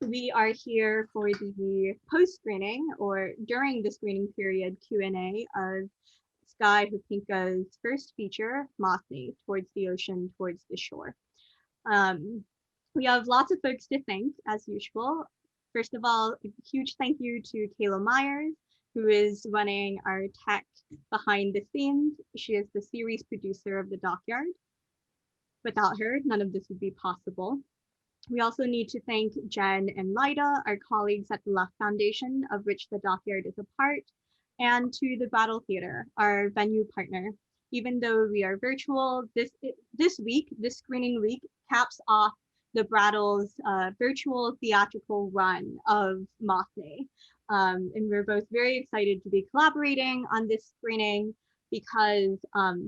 We are here for the post-screening or during the screening period Q&A of Sky Hopinka's first feature, MAԼNI, Towards the Ocean, Towards the Shore. We have lots of folks to thank, as usual. First of all, a huge thank you to Kayla Myers, who is running our tech behind the scenes. She is the series producer of the DocYard. Without her, none of this would be possible. We also need to thank Jen and Lyda, our colleagues at the Left Foundation, of which the DocYard is a part, and to the Brattle Theater, our venue partner. Even though we are virtual, this screening week, caps off the Brattle's virtual theatrical run of MALNI. And we're both very excited to be collaborating on this screening because,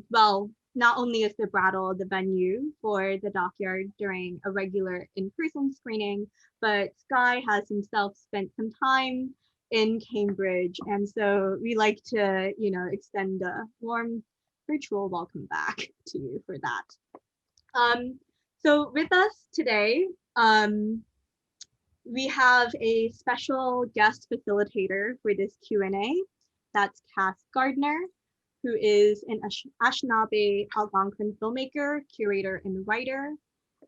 well, not only is the Brattle the venue for the DocYard during a regular in-person screening, but Sky has himself spent some time in Cambridge. And so we like to, extend a warm virtual welcome back to you for that. So with us today, we have a special guest facilitator for this Q&A. That's Cass Gardiner, who is an Anishinaabe Algonquin filmmaker, curator, and writer.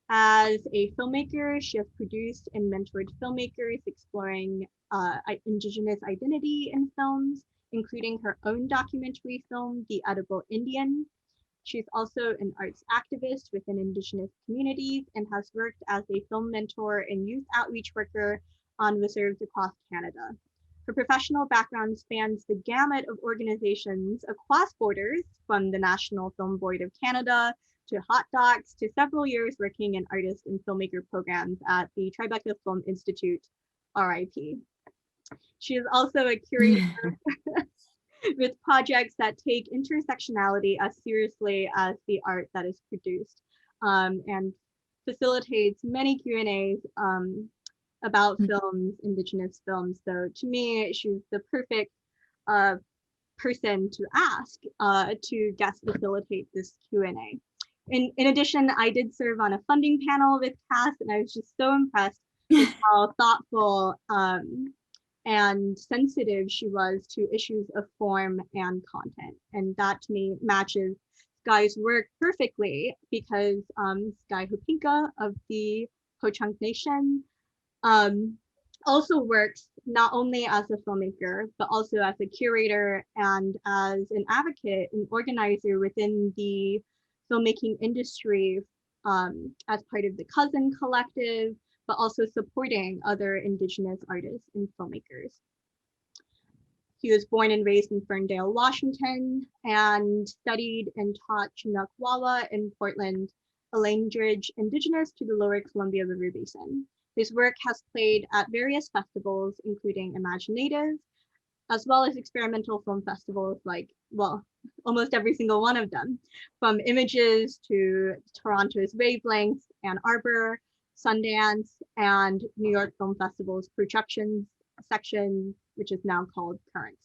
As a filmmaker, she has produced and mentored filmmakers exploring Indigenous identity in films, including her own documentary film, The Edible Indian. She's also an arts activist within Indigenous communities and has worked as a film mentor and youth outreach worker on reserves across Canada. Her professional background spans the gamut of organizations across borders, from the National Film Board of Canada to Hot Docs to several years working in artist and filmmaker programs at the Tribeca Film Institute, RIP. She is also a curator with projects that take intersectionality as seriously as the art that is produced, and facilitates many Q&As about films, Indigenous films. So to me, she's the perfect person to ask to guest facilitate this Q&A. In addition, I did serve on a funding panel with Cass, and I was just so impressed with how thoughtful and sensitive she was to issues of form and content. And that to me matches Sky's work perfectly because Sky Hopinka of the Ho-Chunk Nation also works not only as a filmmaker, but also as a curator and as an advocate and organizer within the filmmaking industry as part of the Cousin Collective, but also supporting other Indigenous artists and filmmakers. He was born and raised in Ferndale, Washington, and studied and taught Chinook wawa in Portland, a language indigenous to the lower Columbia River Basin. His work has played at various festivals, including Imaginative, as well as experimental film festivals like, well, almost every single one of them, from Images to Toronto's Wavelengths, Ann Arbor, Sundance, and New York Film Festival's Projections section, which is now called Currents.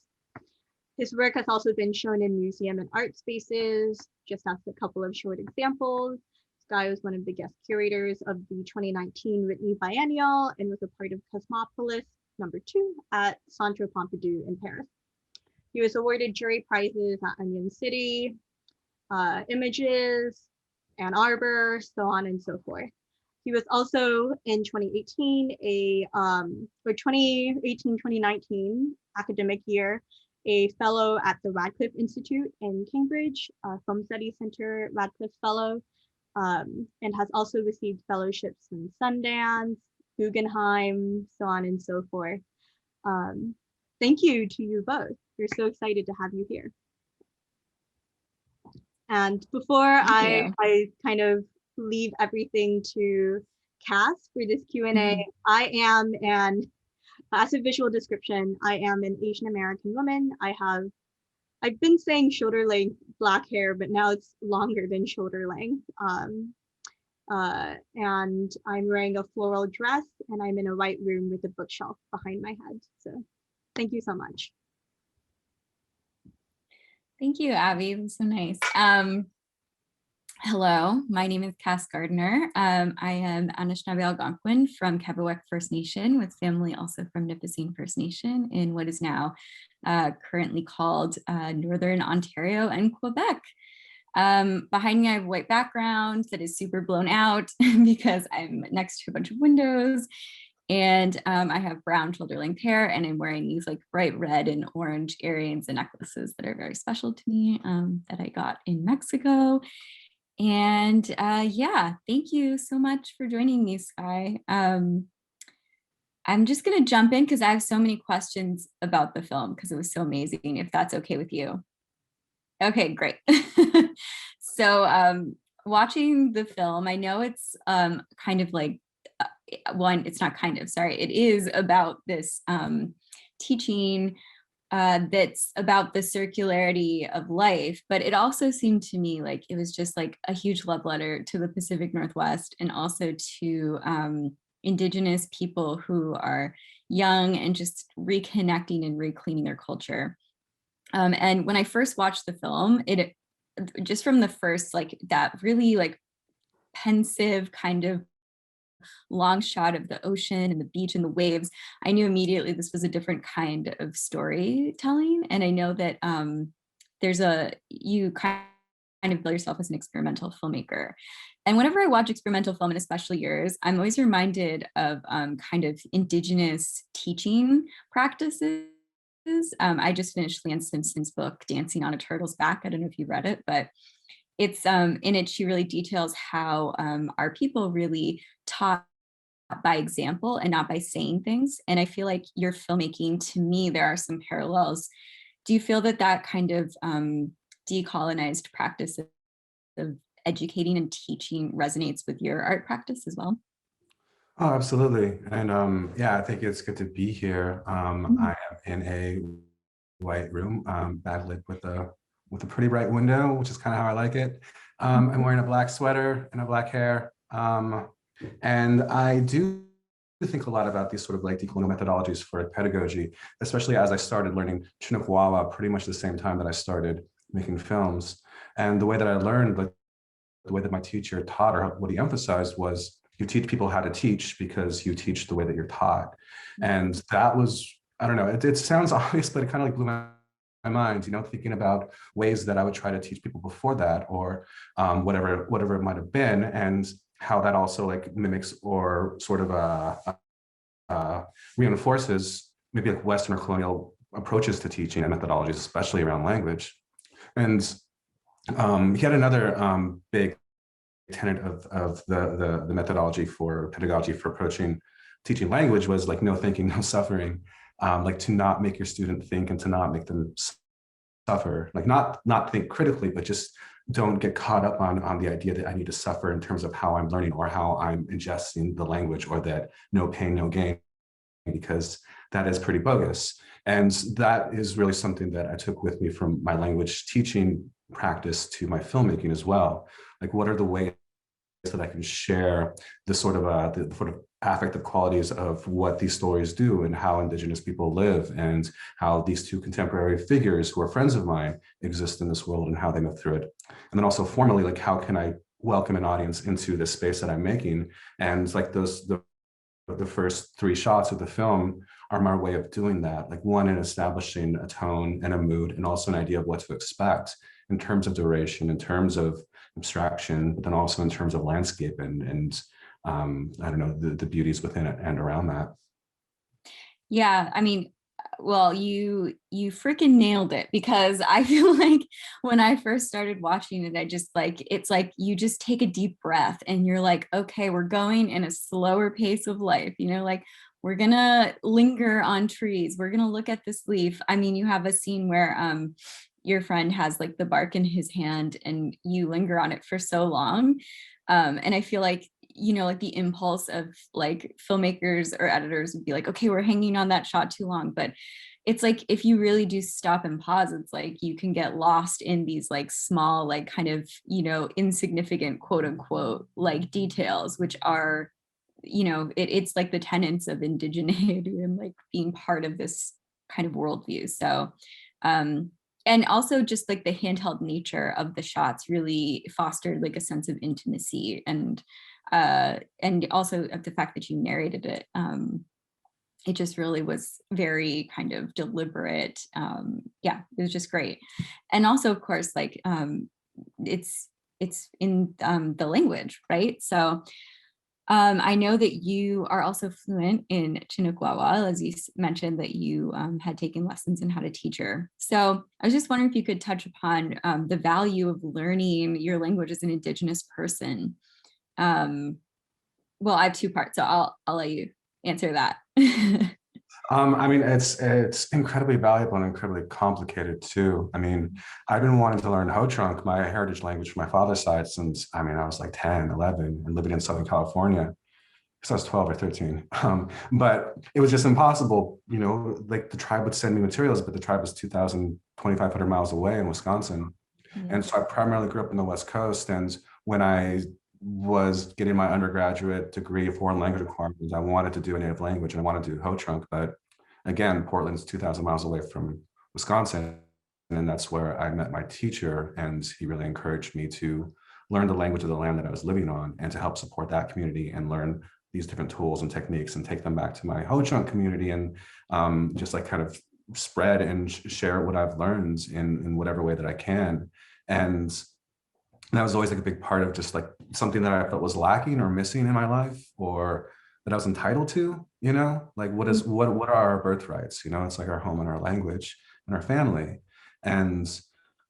His work has also been shown in museum and art spaces. Just as a couple of short examples, Sky was one of the guest curators of the 2019 Whitney Biennial and was a part of Cosmopolis #2 at Centre Pompidou in Paris. He was awarded jury prizes at Onion City, Images, Ann Arbor, so on and so forth. He was also in 2018-2019 academic year, a fellow at the Radcliffe Institute in Cambridge, Film Studies Center Radcliffe Fellow, and has also received fellowships in Sundance, Guggenheim, so on and so forth. Thank you to you both. We're so excited to have you here. And before I kind of leave everything to Cass for this Q&A, I am as a visual description, I am an Asian American woman. I've been saying shoulder length black hair, but now it's longer than shoulder length. And I'm wearing a floral dress and I'm in a white room with a bookshelf behind my head. So thank you so much. Thank you, Abby. That's so nice. Hello, my name is Cass Gardiner. I am Anishinaabe Algonquin from Kabewek First Nation with family also from Nipissing First Nation in what is now currently called Northern Ontario and Quebec. Behind me, I have a white background that is super blown out because I'm next to a bunch of windows. And I have brown shoulder length hair, and I'm wearing these like bright red and orange earrings and necklaces that are very special to me that I got in Mexico. And yeah, thank you so much for joining me, Sky. I'm just going to jump in because I have so many questions about the film because it was so amazing, if that's okay with you. Okay, great. So watching the film, I know it's kind of like, it's not kind of, sorry, it is about this teaching that's about the circularity of life, but it also seemed to me like it was just like a huge love letter to the Pacific Northwest and also to Indigenous people who are young and just reconnecting and reclaiming their culture. And when I first watched the film, it just from the first like that really like pensive kind of long shot of the ocean and the beach and the waves, I knew immediately this was a different kind of storytelling. And I know that you kind of bill yourself as an experimental filmmaker. And whenever I watch experimental film, and especially yours, I'm always reminded of kind of Indigenous teaching practices. I just finished Lance Simpson's book, Dancing on a Turtle's Back. I don't know if you read it, but it's in it, she really details how our people really taught by example and not by saying things. And I feel like your filmmaking, to me, there are some parallels. Do you feel that that kind of decolonized practice of educating and teaching resonates with your art practice as well? Oh, absolutely. And yeah, I think it's good to be here. I am in a white room, backlit with a pretty bright window, which is kind of how I like it. I'm wearing a black sweater and a black hair. And I do think a lot about these sort of like decolonial methodologies for pedagogy, especially as I started learning Chinook wawa pretty much the same time that I started making films. And the way that I learned, like the way that my teacher taught, or what he emphasized, was you teach people how to teach because you teach the way that you're taught. And that was, I don't know, it sounds obvious, but it kind of like blew my mind, you know, thinking about ways that I would try to teach people before that, or whatever it might have been, and how that also like mimics or sort of reinforces maybe like Western or colonial approaches to teaching and methodologies, especially around language. And he had another big tenet of the methodology for pedagogy for approaching teaching language was like no thinking, no suffering, like to not make your student think and to not make them suffer, like not think critically, but just don't get caught up on the idea that I need to suffer in terms of how I'm learning or how I'm ingesting the language, or that no pain, no gain, because that is pretty bogus. And that is really something that I took with me from my language teaching practice to my filmmaking as well. Like, what are the ways that I can share the sort of affective qualities of what these stories do and how Indigenous people live, and how these two contemporary figures who are friends of mine exist in this world and how they move through it. And then also formally, like, how can I welcome an audience into this space that I'm making? And like the first three shots of the film are my way of doing that. Like, one, in establishing a tone and a mood, and also an idea of what to expect in terms of duration, in terms of abstraction, but then also in terms of landscape and I don't know, the beauties within it and around that. Yeah, I mean, well, you freaking nailed it, because I feel like when I first started watching it, I just like, it's like you just take a deep breath and you're like, okay, we're going in a slower pace of life, you know, like we're gonna linger on trees, we're gonna look at this leaf. I mean, you have a scene where your friend has like the bark in his hand and you linger on it for so long. And I feel like, you know, like the impulse of like filmmakers or editors would be like, okay, we're hanging on that shot too long. But it's like, if you really do stop and pause, it's like you can get lost in these like small, like kind of, you know, insignificant, quote unquote, like details, which are, you know, it's like the tenets of indigeneity and like being part of this kind of worldview. So and also just like the handheld nature of the shots really fostered like a sense of intimacy, and also of the fact that you narrated it. It just really was very kind of deliberate. Yeah, it was just great. And also, of course, like it's in the language, right? So I know that you are also fluent in Chinook wawa, as you mentioned that you had taken lessons in how to teach her. So I was just wondering if you could touch upon the value of learning your language as an Indigenous person. Well, I have two parts, so I'll let you answer that. I mean, it's incredibly valuable and incredibly complicated too. I mean, I've been wanting to learn Ho-Chunk, my heritage language from my father's side, since I was like 10, 11, and living in Southern California. So I was 12 or 13. But it was just impossible, like the tribe would send me materials, but the tribe was 2,500 miles away in Wisconsin. Mm-hmm. And so I primarily grew up in the West Coast. And when I was getting my undergraduate degree of foreign language requirements, I wanted to do a native language and I wanted to do Ho-Chunk. But again, Portland's 2,000 miles away from Wisconsin. And that's where I met my teacher. And he really encouraged me to learn the language of the land that I was living on and to help support that community and learn these different tools and techniques and take them back to my Ho-Chunk community and just like kind of spread and share what I've learned in whatever way that I can. And that was always like a big part of just like something that I felt was lacking or missing in my life, or that I was entitled to, like what are our birthrights? It's like our home and our language and our family. And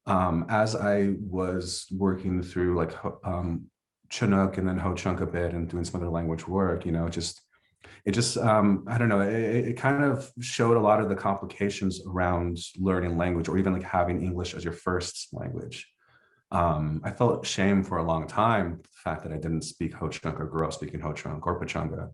as I was working through like Chinook and then Ho-Chunk a bit and doing some other language work, it just I don't know, it kind of showed a lot of the complications around learning language, or even like having English as your first language. I felt shame for a long time, the fact that I didn't speak Ho-Chunk or grew up speaking Ho-Chunk or Pachanga.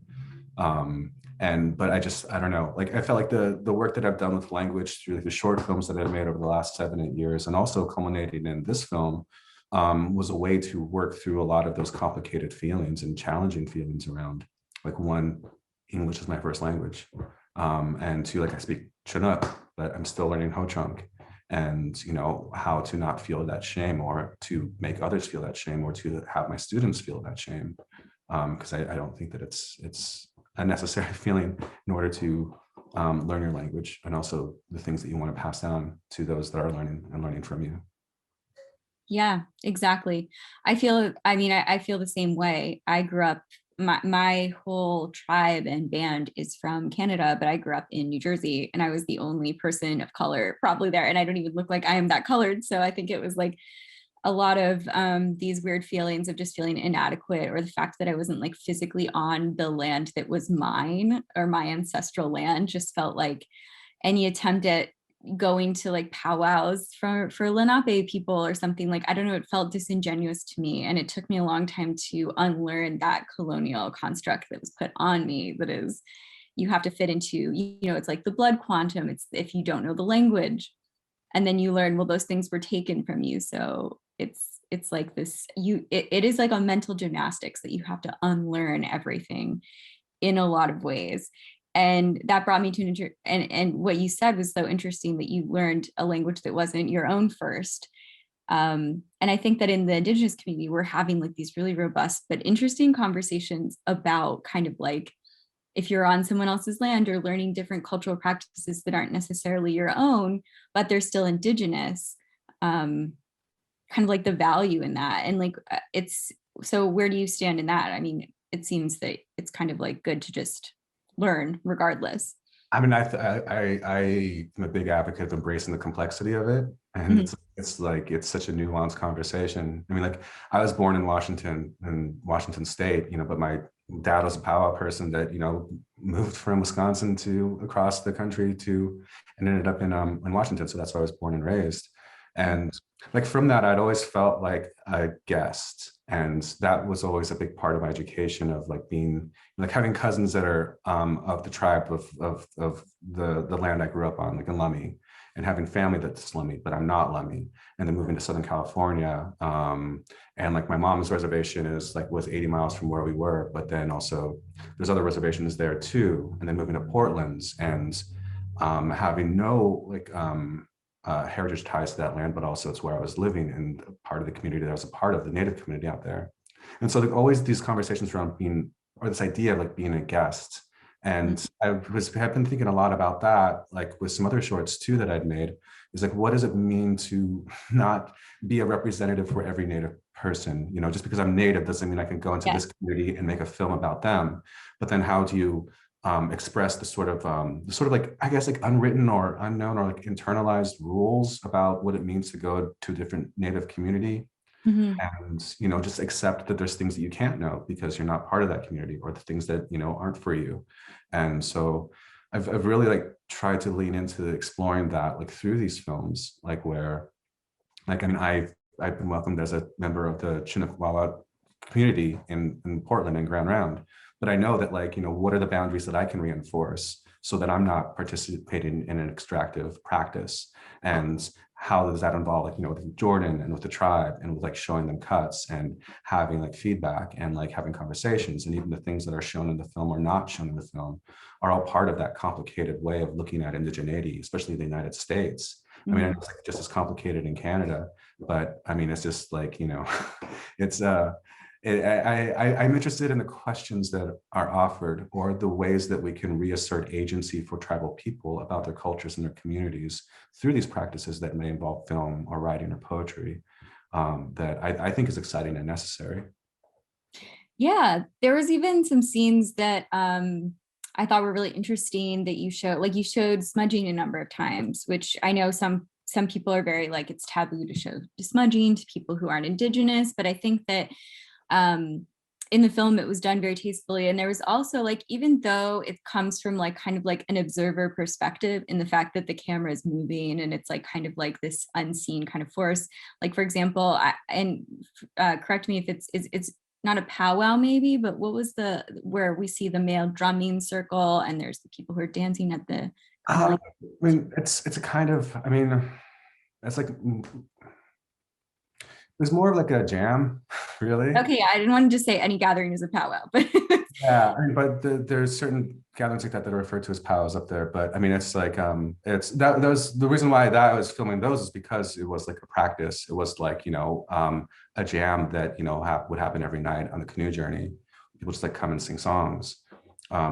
But I don't know, like I felt like the work that I've done with language through like the short films that I've made over the last 7-8 years, and also culminating in this film, was a way to work through a lot of those complicated feelings and challenging feelings around, like, one, English is my first language, and two, like I speak Chinook, but I'm still learning Ho-Chunk, and how to not feel that shame, or to make others feel that shame, or to have my students feel that shame, because I don't think that it's a necessary feeling in order to learn your language, and also the things that you want to pass down to those that are learning from you. Yeah, exactly. I feel the same way. I grew up, my whole tribe and band is from Canada, but I grew up in New Jersey, and I was the only person of color probably there. And I don't even look like I am that colored. So I think it was like a lot of these weird feelings of just feeling inadequate, or the fact that I wasn't like physically on the land that was mine, or my ancestral land, just felt like any attempt at going to like powwows for Lenape people or something, like, I don't know, it felt disingenuous to me. And it took me a long time to unlearn that colonial construct that was put on me, that is, you have to fit into, it's like the blood quantum. It's if you don't know the language, and then you learn, well, those things were taken from you. So it's like this, it is like a mental gymnastics that you have to unlearn everything in a lot of ways. And that brought me to, and what you said was so interesting, that you learned a language that wasn't your own first. And I think that in the Indigenous community, we're having like these really robust but interesting conversations about kind of like, if you're on someone else's land, or learning different cultural practices that aren't necessarily your own, but they're still Indigenous, kind of like the value in that. And like, so where do you stand in that? I mean, it seems that it's kind of like good to just learn regardless. I mean, I'm a big advocate of embracing the complexity of it. And it's like, it's such a nuanced conversation. I mean, like, I was born in Washington State, but my dad was a powwow person that, moved from Wisconsin to across the country and ended up in Washington. So that's where I was born and raised. And like, from that, I'd always felt like a guest. And that was always a big part of my education, of like being, like, having cousins that are of the tribe of the land I grew up on, like in Lummi, and having family that's Lummi, but I'm not Lummi. And then moving to Southern California, and like my mom's reservation was 80 miles from where we were, but then also there's other reservations there too. And then moving to Portland and having no heritage ties to that land, but also it's where I was living and part of the community that I was a part of, the Native community out there. And so always these conversations around being, or this idea of like being a guest. And have been thinking a lot about that, like with some other shorts too that I'd made, is like, what does it mean to not be a representative for every Native person? You know, just because I'm Native doesn't mean I can go into this community and make a film about them. But then how do you express the sort of like, I guess, like unwritten or unknown or like internalized rules about what it means to go to a different Native community? And, you know, just accept that there's things that you can't know because you're not part of that community, or the things that, you know, aren't for you. And so I've really like tried to lean into exploring that like through these films, like where, like, I mean, I've been welcomed as a member of the Chinook wawa community in Portland and Grand Round, but I know that, like, you know, what are the boundaries that I can reinforce so that I'm not participating in an extractive practice? And how does that involve, like, you know, with Jordan and with the tribe, and with like showing them cuts and having like feedback and like having conversations, and even the things that are shown in the film or not shown in the film are all part of that complicated way of looking at indigeneity, especially in the United States. I mean, it's like just as complicated in Canada, but I mean, it's just like, you know, it's I'm interested in the questions that are offered, or the ways that we can reassert agency for tribal people about their cultures and their communities through these practices that may involve film or writing or poetry, that I think is exciting and necessary. Yeah, there was even some scenes that I thought were really interesting that you showed, like you showed smudging a number of times, which I know some people are very like, it's taboo to show smudging to people who aren't Indigenous, but I think that in the film it was done very tastefully. And there was also, like, even though it comes from like kind of like an observer perspective, in the fact that the camera is moving and it's like kind of like this unseen kind of force, like, for example, correct me if it's not a powwow maybe, but what was where we see the male drumming circle and there's the people who are dancing at the I mean, it's a kind of, I mean, it's like, there's more of like a jam, really. Okay, I didn't want to just say any gathering is a powwow, but yeah, I mean, but there's certain gatherings like that that are referred to as powwows up there. But I mean, it's like, it's that was the reason why that I was filming those, is because it was like a practice. It was like, you know, a jam that, you know, would happen every night on the canoe journey. People just like come and sing songs.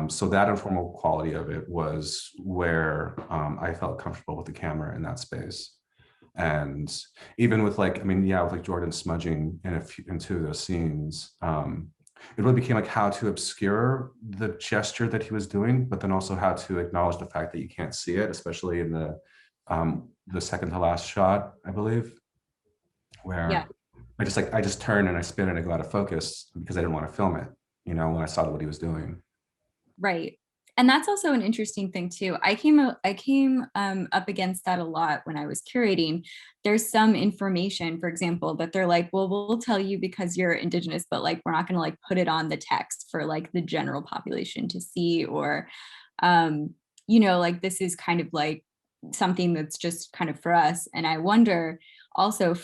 So that informal quality of it was where I felt comfortable with the camera in that space. And even with like, I mean, yeah, with like Jordan smudging in two of those scenes, it really became like how to obscure the gesture that he was doing, but then also how to acknowledge the fact that you can't see it, especially in the second to last shot, I believe, where I just turn and I spin and I go out of focus because I didn't want to film it, you know, when I saw what he was doing. Right. And that's also an interesting thing too. I came up against that a lot when I was curating. There's some information, for example, that they're like, well, we'll tell you because you're Indigenous, but like, we're not going to like put it on the text for like the general population to see, or, you know, like this is kind of like something that's just kind of for us. And I wonder also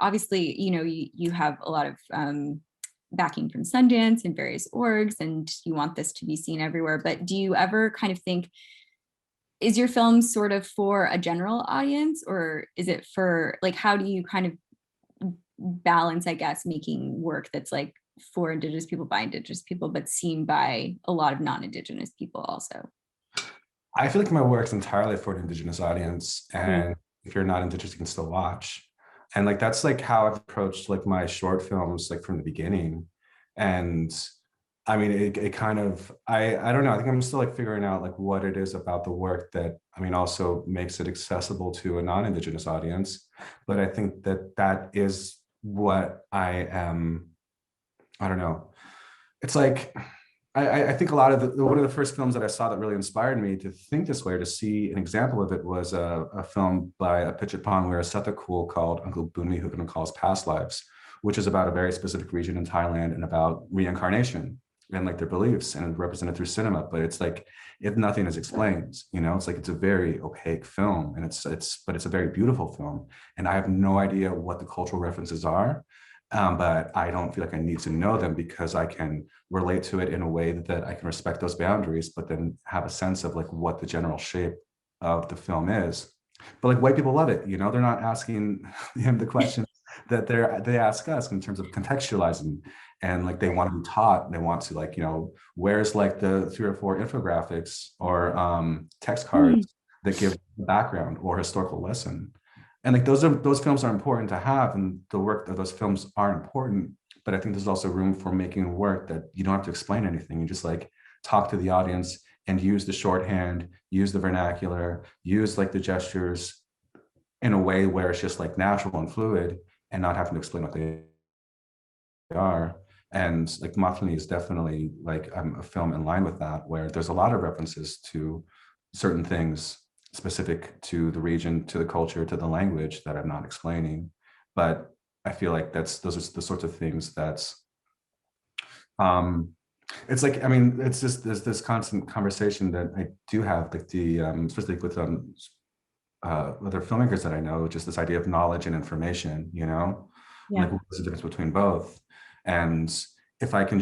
obviously, you know, you have a lot of, backing from Sundance and various orgs, and you want this to be seen everywhere. But do you ever kind of think, is your film sort of for a general audience, or is it for, like, how do you kind of balance, I guess, making work that's like for Indigenous people by Indigenous people, but seen by a lot of non-Indigenous people also? I feel like my work's entirely for an Indigenous audience, and if you're not Indigenous, you can still watch. And like, that's like how I've approached like my short films, like from the beginning. And I mean, it kind of, I don't know, I think I'm still like figuring out like what it is about the work that, I mean, also makes it accessible to a non-Indigenous audience. But I think that that is what I am, I don't know. It's like, I think a lot of one of the first films that I saw that really inspired me to think this way, or to see an example of it, was a film by a Pichitpong Weerasethakul called Uncle Boonmi Hooken Calls Past Lives, which is about a very specific region in Thailand and about reincarnation and like their beliefs, and represented through cinema. But it's like, if nothing is explained, you know, it's like, it's a very opaque film, and but it's a very beautiful film. And I have no idea what the cultural references are. But I don't feel like I need to know them, because I can relate to it in a way that I can respect those boundaries, but then have a sense of like what the general shape of the film is. but like white people love it, you know, they're not asking him the questions that they ask us in terms of contextualizing, and like they want to be taught, they want to like, you know, where's like the 3 or 4 infographics or text cards that give the background or historical lesson. And like those films are important to have, and the work of those films are important, but I think there's also room for making work that you don't have to explain anything. You just like talk to the audience and use the shorthand, use the vernacular, use like the gestures in a way where it's just like natural and fluid, and not having to explain what they are. And like maڵni is definitely like a film in line with that, where there's a lot of references to certain things specific to the region, to the culture, to the language that I'm not explaining. But I feel like those are the sorts of things that's it's like, I mean, it's just there's this constant conversation that I do have, like the especially with other filmmakers that I know, just this idea of knowledge and information, you know, like what's the difference between both? And if I can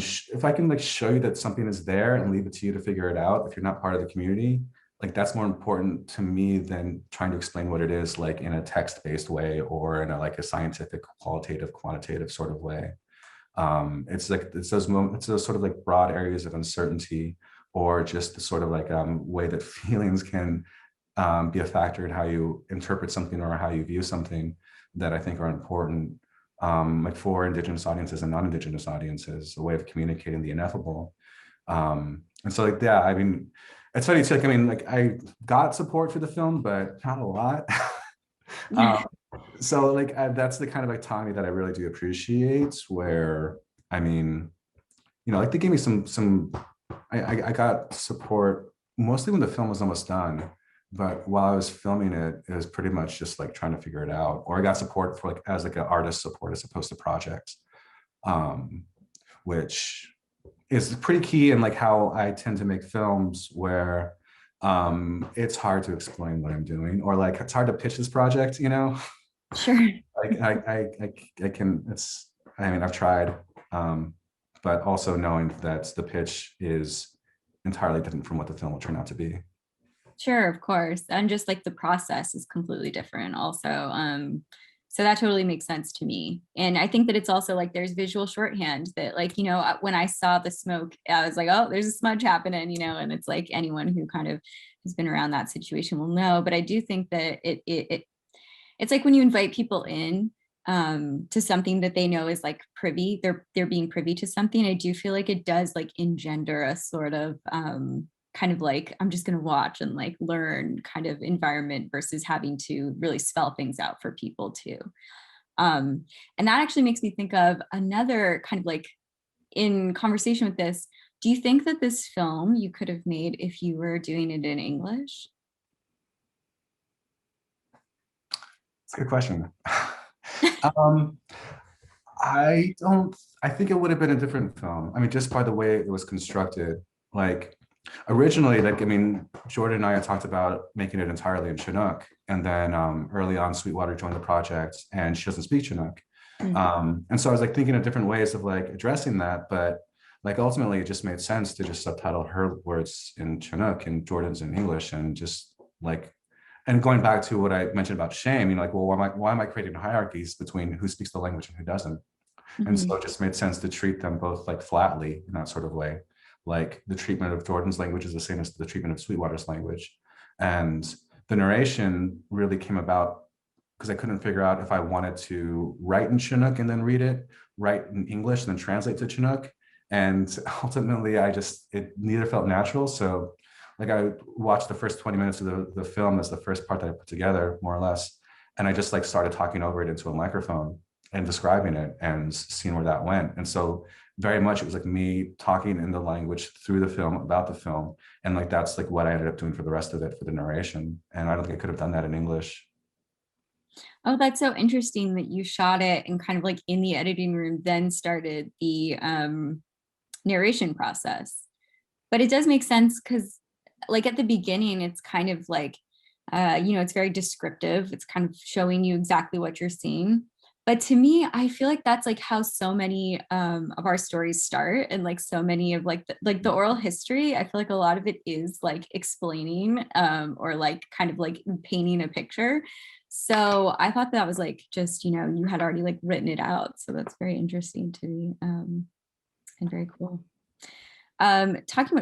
like show you that something is there and leave it to you to figure it out, if you're not part of the community, like that's more important to me than trying to explain what it is, like in a text-based way or in a like a scientific, qualitative, quantitative sort of way. It's like it's those moments, it's those sort of like broad areas of uncertainty, or just the sort of like way that feelings can be a factor in how you interpret something or how you view something, that I think are important, like for Indigenous audiences and non-Indigenous audiences, a way of communicating the ineffable. And so like, yeah, I mean, it's funny too, like, I mean, like I got support for the film, but not a lot. So like that's the kind of autonomy that I really do appreciate, where, I mean, you know, like they gave me I got support mostly when the film was almost done, but while I was filming it, it was pretty much just like trying to figure it out. Or I got support for like as like an artist support as opposed to projects, which is pretty key in like how I tend to make films, where it's hard to explain what I'm doing, or like it's hard to pitch this project, you know. Sure. Like I can, it's, I mean, I've tried, but also knowing that the pitch is entirely different from what the film will turn out to be. Sure, of course. And just like the process is completely different also. So that totally makes sense to me. And I think that it's also like there's visual shorthand that, like, you know, when I saw the smoke, I was like, oh, there's a smudge happening, you know, and it's like anyone who kind of has been around that situation will know. But I do think that it's like when you invite people in to something that they know is like privy, they're being privy to something. I do feel like it does like engender a sort of kind of like, I'm just going to watch and like learn kind of environment versus having to really spell things out for people too. And that actually makes me think of another kind of like in conversation with this. Do you think that this film you could have made if you were doing it in English? It's a good question. I think it would have been a different film. I mean, just by the way it was constructed, like originally, like, I mean, Jordan and I had talked about making it entirely in Chinook, and then early on Sweetwater joined the project and she doesn't speak Chinook. And so I was like thinking of different ways of like addressing that, but like ultimately it just made sense to just subtitle her words in Chinook and Jordan's in English, and just like, and going back to what I mentioned about shame, you know, like, well, why am I creating hierarchies between who speaks the language and who doesn't? And so it just made sense to treat them both like flatly in that sort of way. Like the treatment of Jordan's language is the same as the treatment of Sweetwater's language. And the narration really came about because I couldn't figure out if I wanted to write in Chinook and then read it, write in English and then translate to Chinook. And ultimately it neither felt natural. So like I watched the first 20 minutes of the film as the first part that I put together, more or less. And I just like started talking over it into a microphone and describing it and seeing where that went. And so very much it was like me talking in the language through the film about the film. And like, that's like what I ended up doing for the rest of it for the narration. And I don't think I could have done that in English. Oh, that's so interesting that you shot it and kind of like in the editing room, then started the narration process. But it does make sense because like at the beginning, it's kind of like, you know, it's very descriptive. It's kind of showing you exactly what you're seeing. But to me, I feel like that's like how so many of our stories start, and like so many of like the oral history. I feel like a lot of it is like explaining or like kind of like painting a picture. So I thought that was like just, you know, you had already like written it out. So that's very interesting to me and very cool.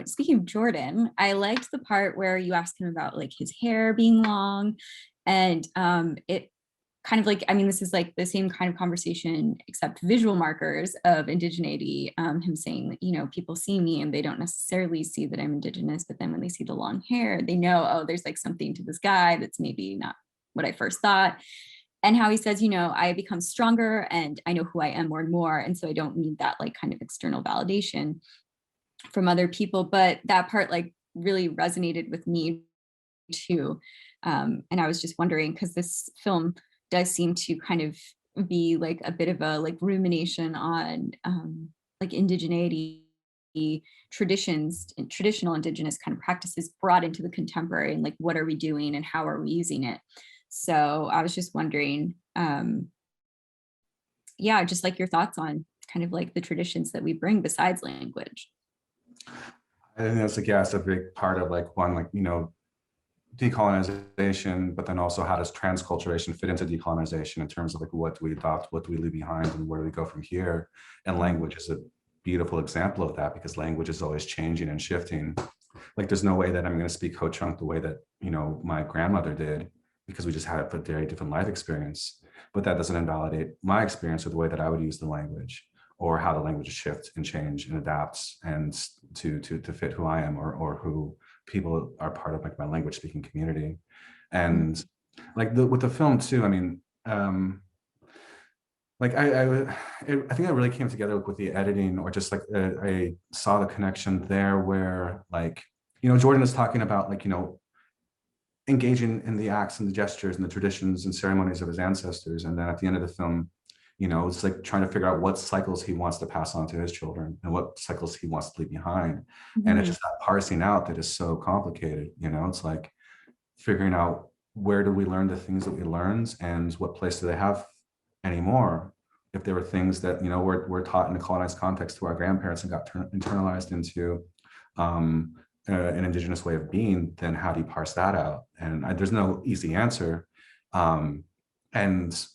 Speaking of Jordan, I liked the part where you asked him about like his hair being long, and it kind of like, I mean, this is like the same kind of conversation, except visual markers of indigeneity. Him saying that, you know, people see me and they don't necessarily see that I'm Indigenous, but then when they see the long hair, they know, oh, there's like something to this guy that's maybe not what I first thought. And how he says, you know, I become stronger and I know who I am more and more. And so I don't need that like kind of external validation from other people. But that part like really resonated with me too. And I was just wondering, because this film does seem to kind of be like a bit of a like rumination on like indigeneity traditions and traditional Indigenous kind of practices brought into the contemporary, and like what are we doing and how are we using it. So I was just wondering, yeah, just like your thoughts on kind of like the traditions that we bring besides language. I think that's like, yeah, it's a big part of like one, like, you know, decolonization, but then also how does transculturation fit into decolonization in terms of like what do we adopt, what do we leave behind, and where do we go from here? And language is a beautiful example of that, because language is always changing and shifting. Like there's no way that I'm going to speak Ho-Chunk the way that, you know, my grandmother did, because we just had a very different life experience. But that doesn't invalidate my experience or the way that I would use the language, or how the language shifts and change and adapts and to fit who I am, or who people are part of like my language speaking community. And like with the film too, I mean, like I think it really came together with the editing, or just like I saw the connection there where, like, you know, Jordan is talking about like, you know, engaging in the acts and the gestures and the traditions and ceremonies of his ancestors. And then at the end of the film, you know, it's like trying to figure out what cycles he wants to pass on to his children and what cycles he wants to leave behind. Mm-hmm. And it's just that parsing out that is so complicated. You know, it's like figuring out, where do we learn the things that we learned, and what place do they have anymore? If there were things that, you know, were taught in a colonized context to our grandparents and got internalized into an Indigenous way of being, then how do you parse that out? And there's no easy answer. And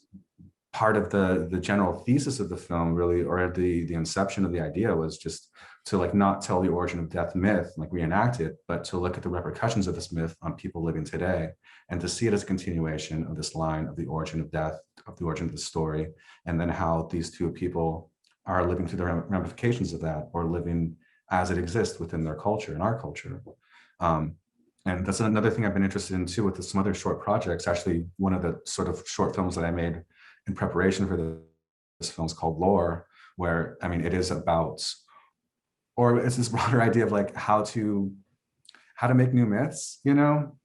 part of the general thesis of the film, really, or the inception of the idea, was just to like not tell the origin of death myth, like reenact it, but to look at the repercussions of this myth on people living today, and to see it as a continuation of this line of the origin of death, of the origin of the story, and then how these two people are living through the ramifications of that, or living as it exists within their culture and our culture. And that's another thing I've been interested in too with some other short projects. Actually, one of the sort of short films that I made in preparation for this film is called Lore, where, I mean, it is about, or it's this broader idea of like how to make new myths, you know?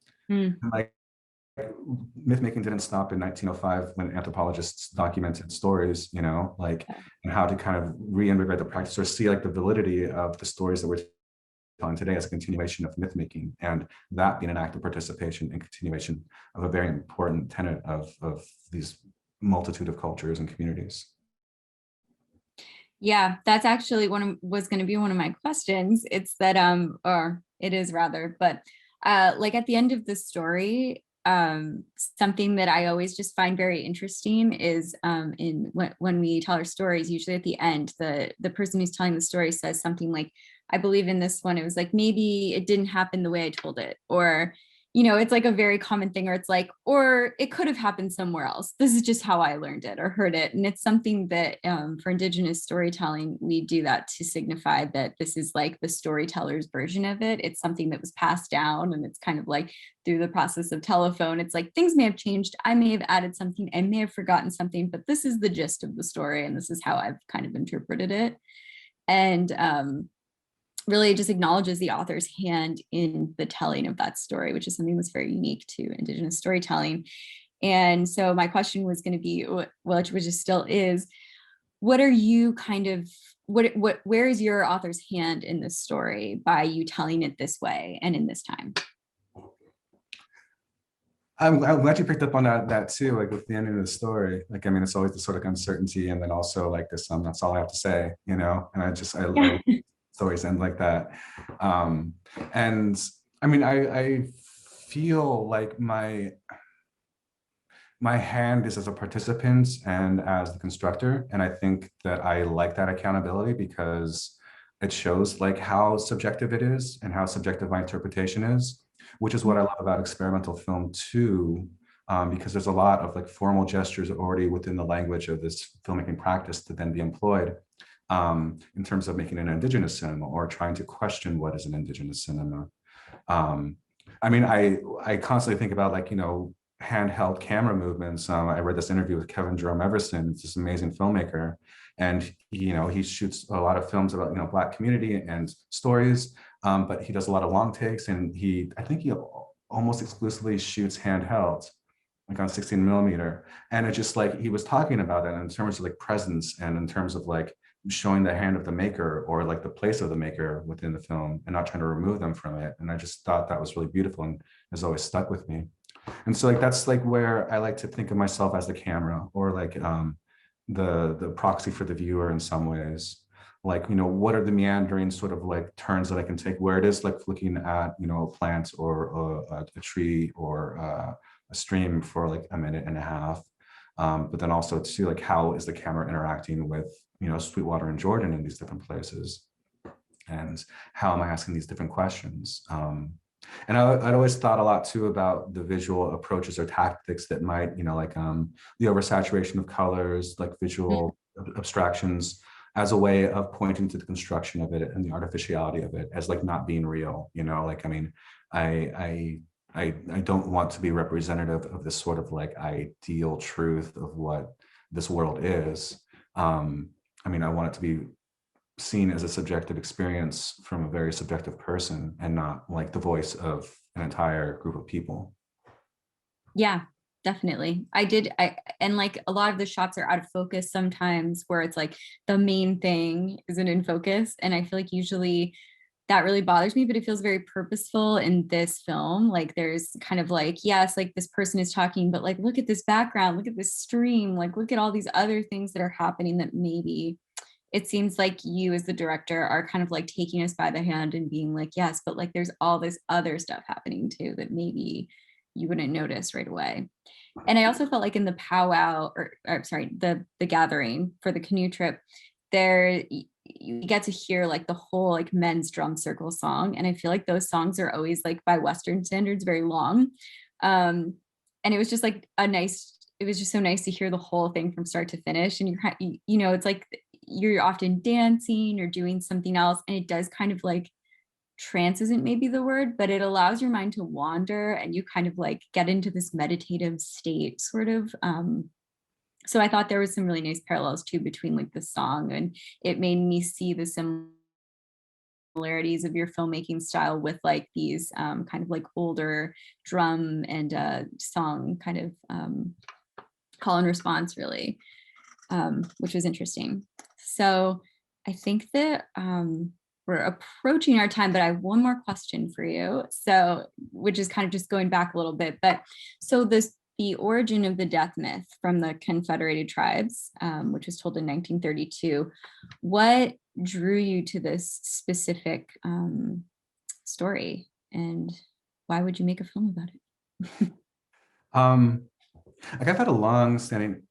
Like myth making didn't stop in 1905 when anthropologists documented stories, you know, like, and how to kind of reinvigorate the practice, or see like the validity of the stories that we're telling today as a continuation of myth making, and that being an active participation and continuation of a very important tenet of these multitude of cultures and communities. Yeah, that's actually was going to be one of my questions. It's that or it is rather, but like at the end of the story, something that I always just find very interesting is when we tell our stories, usually at the end, the person who's telling the story says something like, I believe in this one, it was like, maybe it didn't happen the way I told it, or, you know, it's like a very common thing, or it's like, or it could have happened somewhere else. This is just how I learned it or heard it. And it's something that for Indigenous storytelling, we do that to signify that this is like the storyteller's version of it. It's something that was passed down, and it's kind of like through the process of telephone. It's like things may have changed. I may have added something. I may have forgotten something, but this is the gist of the story. And this is how I've kind of interpreted it. And really just acknowledges the author's hand in the telling of that story, which is something that's very unique to Indigenous storytelling. And so my question was going to be, which just still is, what are you kind of, where is your author's hand in this story by you telling it this way and in this time? I'm glad you picked up on that too, like with the ending of the story. Like, I mean, it's always the sort of uncertainty, and then also like this, that's all I have to say, you know. And I Yeah. always end like that. Um, and I mean, I feel like my hand is as a participant and as the constructor. And I think that I like that accountability because it shows like how subjective it is and how subjective my interpretation is, which is what I love about experimental film too, because there's a lot of like formal gestures already within the language of this filmmaking practice to then be employed in terms of making an Indigenous cinema or trying to question what is an Indigenous cinema. Um, I mean, I constantly think about like, you know, handheld camera movements. I read this interview with Kevin Jerome Everson, who's this amazing filmmaker, and you know, he shoots a lot of films about, you know, Black community and stories, but he does a lot of long takes, and I think he almost exclusively shoots handheld, like on 16 millimeter. And it just like, he was talking about it in terms of like presence and in terms of like showing the hand of the maker or like the place of the maker within the film and not trying to remove them from it. And I just thought that was really beautiful and has always stuck with me. And so like that's like where I like to think of myself as the camera, or like the proxy for the viewer in some ways. Like, you know, what are the meandering sort of like turns that I can take where it is like looking at, you know, a plant or a tree or a stream for like a minute and a half. But then also too, like, how is the camera interacting with, you know, Sweetwater and Jordan in these different places? And how am I asking these different questions? And I'd always thought a lot too about the visual approaches or tactics that might, you know, like the oversaturation of colors, like visual abstractions, as a way of pointing to the construction of it and the artificiality of it as like not being real, you know. Like, I mean, I don't want to be representative of this sort of like ideal truth of what this world is. I mean, I want it to be seen as a subjective experience from a very subjective person and not like the voice of an entire group of people. Yeah, definitely. And like a lot of the shots are out of focus sometimes, where it's like the main thing isn't in focus. And I feel like usually that really bothers me, but it feels very purposeful in this film. Like there's kind of like, yes, like this person is talking, but like, look at this background, look at this stream, like, look at all these other things that are happening that maybe it seems like you as the director are kind of like taking us by the hand and being like, yes, but like there's all this other stuff happening too that maybe you wouldn't notice right away. And I also felt like in the powwow, or sorry, the gathering for the canoe trip, there you get to hear like the whole like men's drum circle song. And I feel like those songs are always like by Western standards very long. And it was just like it was just so nice to hear the whole thing from start to finish. And you know, it's like you're often dancing or doing something else, and it does kind of like, trance isn't maybe the word, but it allows your mind to wander and you kind of like get into this meditative state sort of. So I thought there was some really nice parallels too between like the song, and it made me see the similarities of your filmmaking style with like these kind of like older drum and song kind of call and response really, which was interesting. So I think that we're approaching our time, but I have one more question for you. So, which is kind of just going back a little bit, but so the origin of the death myth from the Confederated Tribes, which was told in 1932, what drew you to this specific story, and why would you make a film about it? Like I've had a long-standing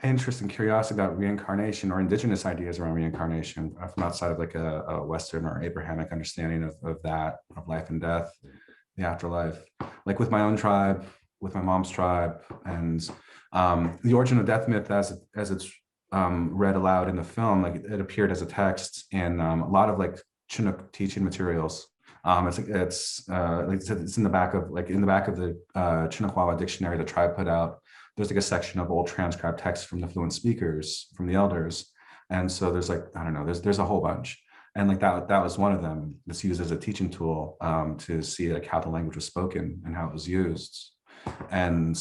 interest and curiosity about reincarnation or indigenous ideas around reincarnation from outside of like a Western or Abrahamic understanding of that, of life and death, the afterlife, like with my own tribe, with my mom's tribe, and the origin of death myth as it's read aloud in the film, like it appeared as a text in a lot of like Chinook teaching materials. It's in the back of the Chinookan dictionary the tribe put out. There's like a section of old transcribed text from the fluent speakers, from the elders. And so there's like, I don't know, there's a whole bunch. And like that was one of them that's used as a teaching tool to see like how the language was spoken and how it was used. And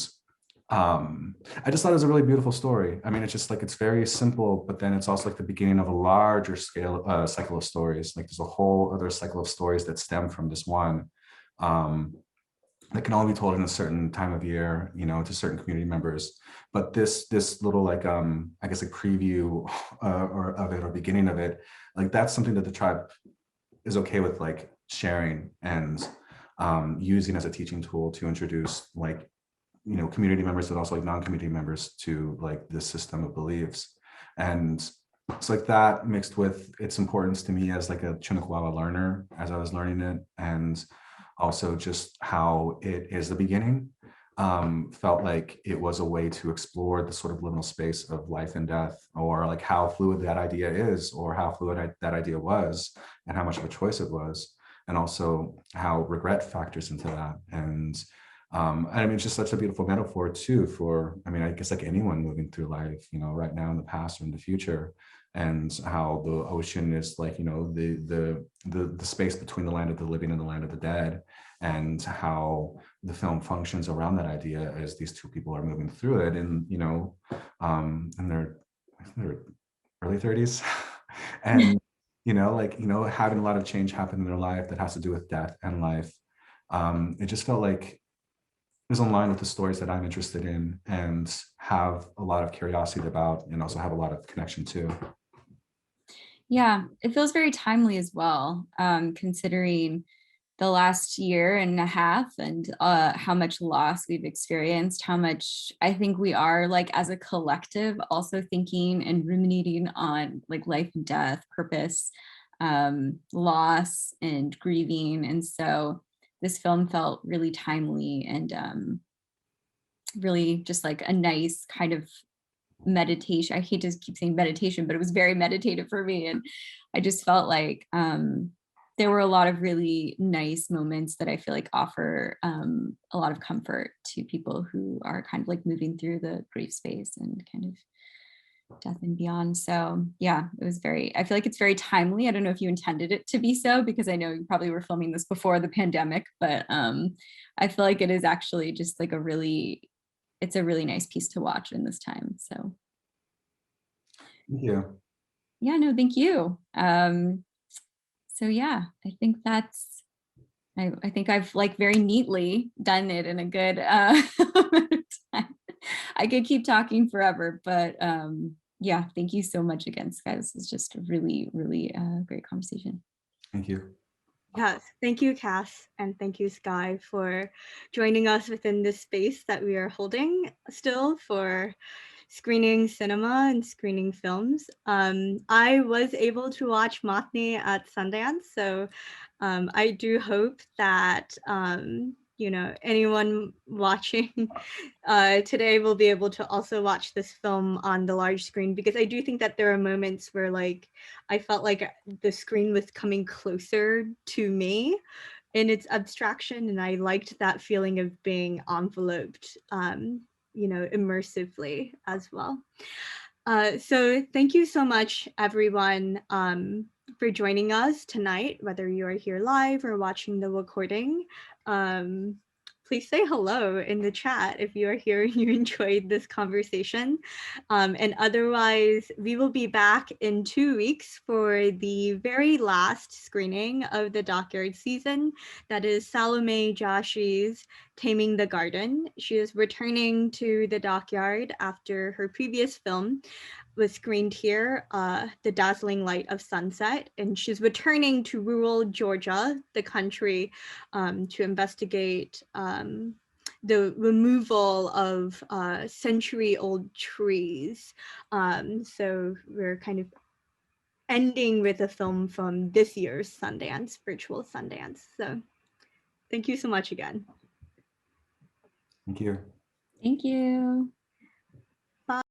I just thought it was a really beautiful story. I mean, it's just like, it's very simple, but then it's also like the beginning of a larger scale cycle of stories. Like there's a whole other cycle of stories that stem from this one. that can only be told in a certain time of year, you know, to certain community members. But this little like I guess like preview or of it or beginning of it, like that's something that the tribe is okay with like sharing and using as a teaching tool to introduce like, you know, community members, but also like non-community members to like this system of beliefs. And it's like that mixed with its importance to me as like a Chinook wawa learner as I was learning it, and also just how it is the beginning, felt like it was a way to explore the sort of liminal space of life and death, or like how fluid that idea is, or how fluid that idea was, and how much of a choice it was, and also how regret factors into that. And I mean, it's just such a beautiful metaphor too for, I mean, I guess like anyone moving through life, you know, right now in the past or in the future, and how the ocean is like, you know, the space between the land of the living and the land of the dead, and how the film functions around that idea as these two people are moving through it, and you know, in their early 30s, and you know, like, you know, having a lot of change happen in their life that has to do with death and life. It just felt like is in line with the stories that I'm interested in and have a lot of curiosity about, and also have a lot of connection to. Yeah, it feels very timely as well, considering the last year and a half and how much loss we've experienced, how much I think we are like as a collective also thinking and ruminating on like life and death, purpose, loss and grieving. And so this film felt really timely and really just like a nice kind of meditation. I hate to keep saying meditation, but it was very meditative for me. And I just felt like there were a lot of really nice moments that I feel like offer a lot of comfort to people who are kind of like moving through the grief space and kind of death and beyond. So yeah, it was I feel like it's very timely. I don't know if you intended it to be so, because I know you probably were filming this before the pandemic, but I feel like it is actually just like it's a really nice piece to watch in this time. So Thank you. yeah, no, thank you. So yeah, I think I think I've like very neatly done it in a good amount of time. I could keep talking forever, but yeah, thank you so much again, Sky. This is just a really, really great conversation. Thank you. Yes, thank you, Cass, and thank you, Sky, for joining us within this space that we are holding still for screening cinema and screening films. I was able to watch MAÄNI at Sundance, so I do hope that you know, anyone watching today will be able to also watch this film on the large screen, because I do think that there are moments where like I felt like the screen was coming closer to me in its abstraction, and I liked that feeling of being enveloped, you know, immersively as well. So thank you so much, everyone, for joining us tonight, whether you are here live or watching the recording. Please say hello in the chat if you are here and you enjoyed this conversation. And otherwise, we will be back in 2 weeks for the very last screening of the DocYard season. That is Salome Joshi's Taming the Garden. She is returning to the DocYard after her previous film was screened here, The Dazzling Light of Sunset, and she's returning to rural Georgia, the country, to investigate the removal of century-old trees. So we're kind of ending with a film from this year's Sundance, virtual Sundance. So thank you so much again. Thank you. Thank you.